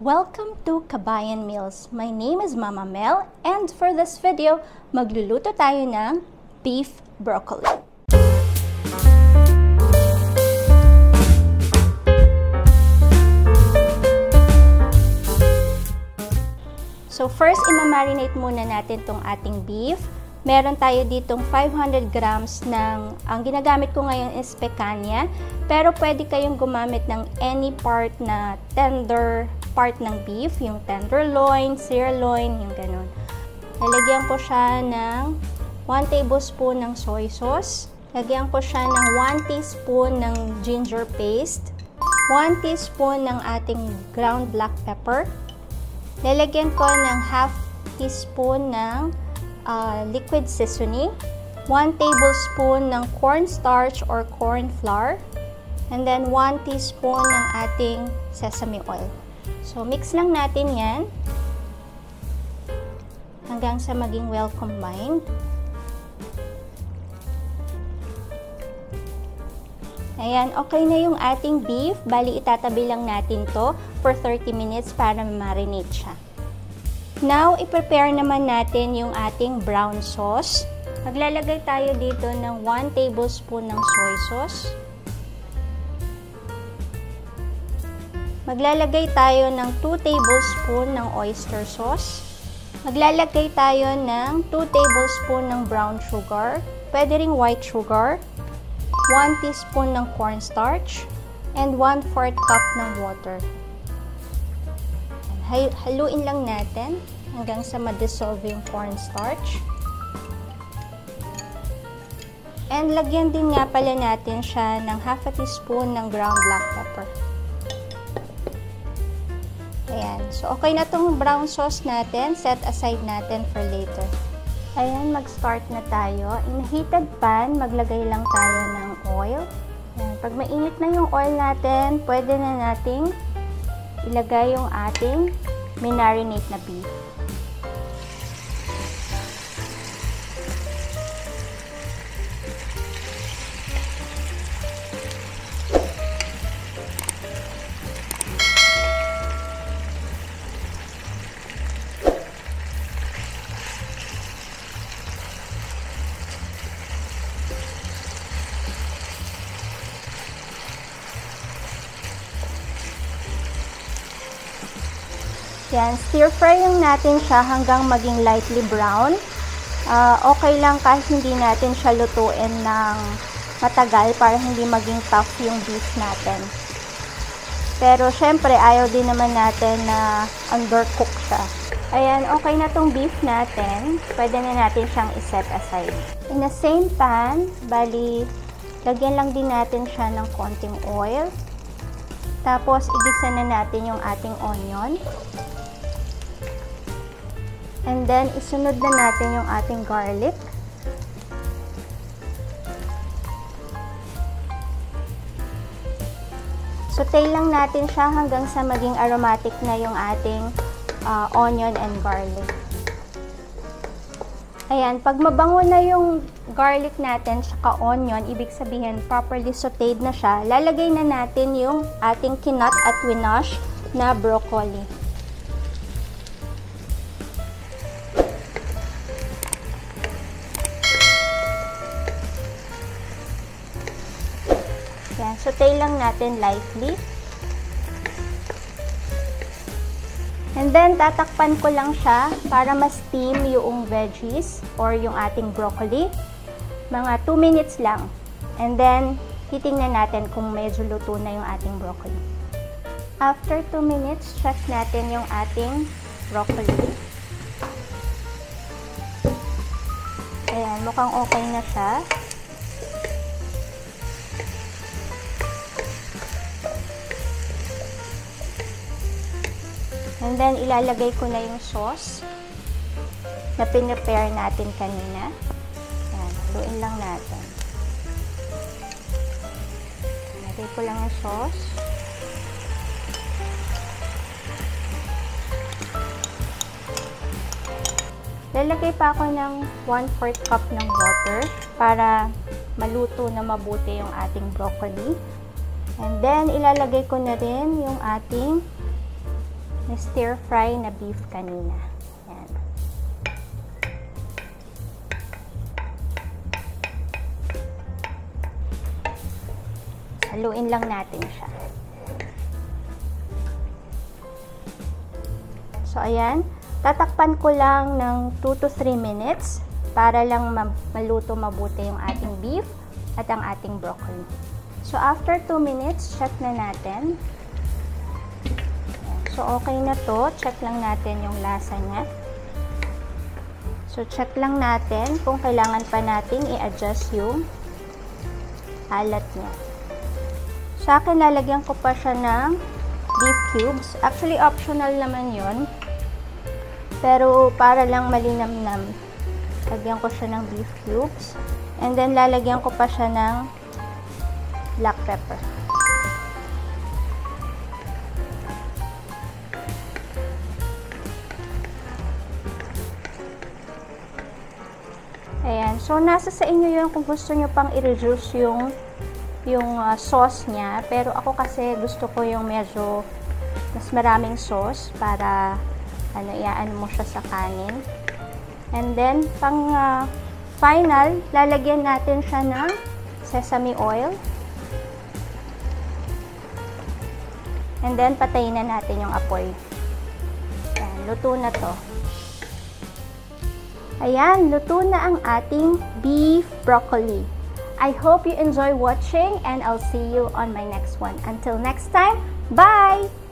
Welcome to Kabayan Meals. My name is Mama Mel, and for this video, magluluto tayo ng beef broccoli. So first, imamarinate muna natin tong ating beef. Meron tayo ditong 500 grams ng, ang ginagamit ko ngayon is picanha, pero pwede kayong gumamit ng any part na tender part ng beef, yung tenderloin, sirloin, yung ganun. Lalagyan ko siya ng 1 tablespoon ng soy sauce. Lagyan ko siya ng 1 teaspoon ng ginger paste, 1 teaspoon ng ating ground black pepper. Lalagyan ko ng half teaspoon ng liquid seasoning, 1 tablespoon ng cornstarch or corn flour, and then 1 teaspoon ng ating sesame oil. So, mix lang natin yan hanggang sa maging well combined. Ayan, okay na yung ating beef. Bali, itatabi lang natin to for 30 minutes para ma-marinate siya. Now, i-prepare naman natin yung ating brown sauce. Maglalagay tayo dito ng 1 tablespoon ng soy sauce. Maglalagay tayo ng 2 tablespoon ng oyster sauce. Maglalagay tayo ng 2 tablespoon ng brown sugar. Pwede ring white sugar. 1 teaspoon ng cornstarch. And 1/4 cup ng water. Haluin lang natin hanggang sa ma-dissolve yung cornstarch. And lagyan din nga pala natin siya ng half a teaspoon ng ground black pepper. Ayan. So, okay na tong brown sauce natin. Set aside natin for later. Ayan, mag-start na tayo. In a heated pan, maglagay lang tayo ng oil. Ayan. Pag mainit na yung oil natin, pwede na nating ilagay yung ating marinate na beef. Yan, stir fry lang natin siya hanggang maging lightly brown. Okay lang kahit hindi natin siya lutuin ng matagal para hindi maging tough yung beef natin. Pero syempre, ayaw din naman natin na undercook siya. Ayan, okay na tong beef natin. Pwede na natin siyang iset aside. In the same pan, bali, lagyan lang din natin siya ng konting oil. Tapos, igisa na natin yung ating onion. And then, isunod na natin yung ating garlic. Saute lang natin siya hanggang sa maging aromatic na yung ating onion and garlic. Ayan, pag mabango na yung garlic natin saka onion, ibig sabihin properly sauteed na siya, lalagay na natin yung ating kinat at winash na broccoli. Yan, saute lang natin lightly. And then, tatakpan ko lang siya para ma-steam yung veggies or yung ating broccoli. Mga 2 minutes lang. And then, titingnan natin kung medyo luto na yung ating broccoli. After 2 minutes, check natin yung ating broccoli. Ayan, mukhang okay na siya. And then, ilalagay ko na yung sauce na pinrepare natin kanina. Ayan, haluin lang natin. Ilagay ko lang yung sauce. Lalagay pa ako ng 1/4 cup ng water para maluto na mabuti yung ating broccoli. And then, ilalagay ko na rin yung ating stir fry na beef kanina. Yan. Haluin lang natin siya. So, ayan. Tatakpan ko lang ng 2 to 3 minutes para lang maluto mabuti yung ating beef at ang ating broccoli. So, after 2 minutes, check na natin. So, okay na to. Check lang natin yung lasa niya. So, check lang natin kung kailangan pa natin i-adjust yung alat niya. Sa akin, lalagyan ko pa siya ng beef cubes. Actually, optional naman yun. Pero, para lang malinamnam, lagyan ko siya ng beef cubes. And then, lalagyan ko pa siya ng black pepper. Ayan. So, nasa sa inyo yun kung gusto nyo pang i-reduce yung sauce niya. Pero ako kasi gusto ko yung medyo mas maraming sauce para iaan mo siya sa kanin. And then, pang final, lalagyan natin siya ng sesame oil. And then, patayin na natin yung apoy. Ayan, luto na to. Ayan, luto na ang ating beef broccoli. I hope you enjoy watching and I'll see you on my next one. Until next time, bye!